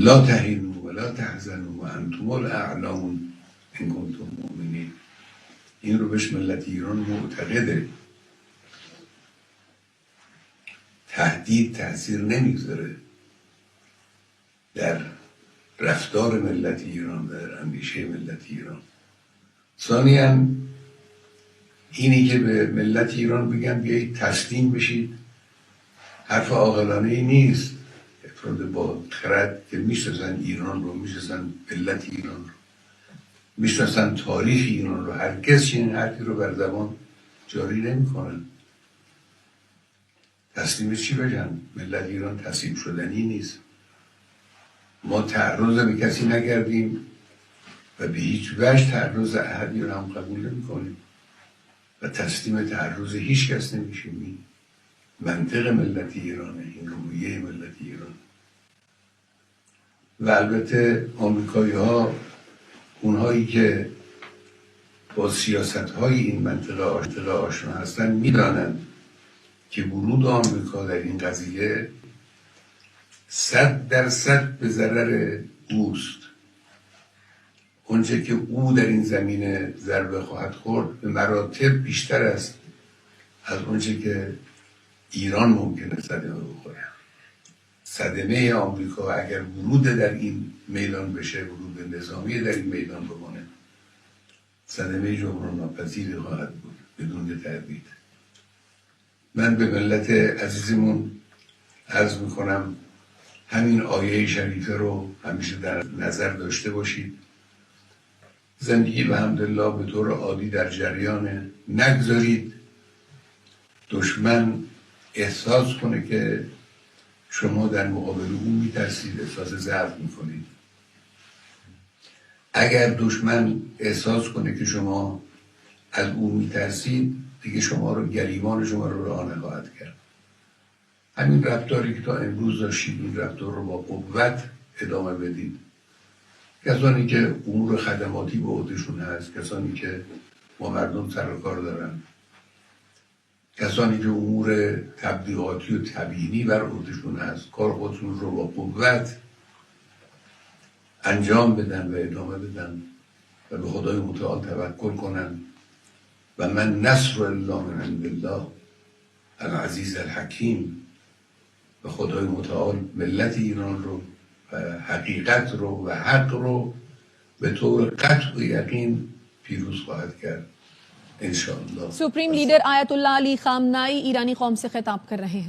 لا تهینوا ولا تحزنوا و انتم الاعلون ان کنتم مؤمنین. این رو بهش ملت ایران معتقده. تهدید تأثیر نمیگذاره در رفتار ملت ایران، در اندیشه ملت ایران. ثانیاً اینی که به ملت ایران بگن بیایید تسلیم بشید، حرف عاقلانه ای نیست. افراد با خرد که میشناسن ایران رو، میشناسن ملت ایران رو، میشناسن تاریخ ایران رو، هرگز چنین حرفی رو بر زبان جاری نمیکنن. تسلیم چی بگن؟ ملت ایران تسلیم شدنی نیست. ما تعرض به کسی نکردیم و به هیچ وجه تعرض احدی رو هم قبول نمی‌کنیم و تسلیم تعرض هیچ کس نمیشیم. این منطق ملت ایرانه، این رویه ملت ایران. و البته آمریکایی ها، اونهایی که با سیاست های این منطقه آشنا هستن، میدانند که ورود آمریکا در این قضیه 100% به ضرر اوست. اونچه که او در این زمینه ضربه خواهد خورد به مراتب بیشتر است از اونچه که ایران ممکنه صدمه بخوره. صدمه آمریکا اگر ورود در این میدان بشه، ورود نظامی در این میدان بکنه، صدمه جبران ناپذیری خواهد بود بدون تردید. من به ملت عزیزمون عرض میکنم همین آیه شریفه رو همیشه در نظر داشته باشید. زندگی به حمدالله به طور عادی در جریانه. نگذارید دشمن احساس کنه که شما در مقابل او میترسید، احساس ضعف میکنید. اگر دشمن احساس کنه که شما از او میترسید، دیگه شما رو، گریبان شما رو رها نخواهد کرد. همین رفتاری که تا امروز داشتید، این رفتار رو با قوت ادامه بدید. کسانی که امور خدماتی به عهدهشون هست، کسانی که با مردم سر و کار دارن، کسانی که امور تبلیغاتی و تبیینی بر عهدهشون هست، کار خودشون رو با قوت انجام بدن و ادامه بدن و به خدای متعال توکل کنن. و من نصر الله من عند الله العزیز الحکیم. و خدای متعال ملت ایران رو و حقیقت رو و حق رو به طور قطع و یقین پیروز خواهد کرد انشاءالله. Supreme leader Ayatollah Ali Khamenei ईरानी कौम से खिताब कर रहे हैं।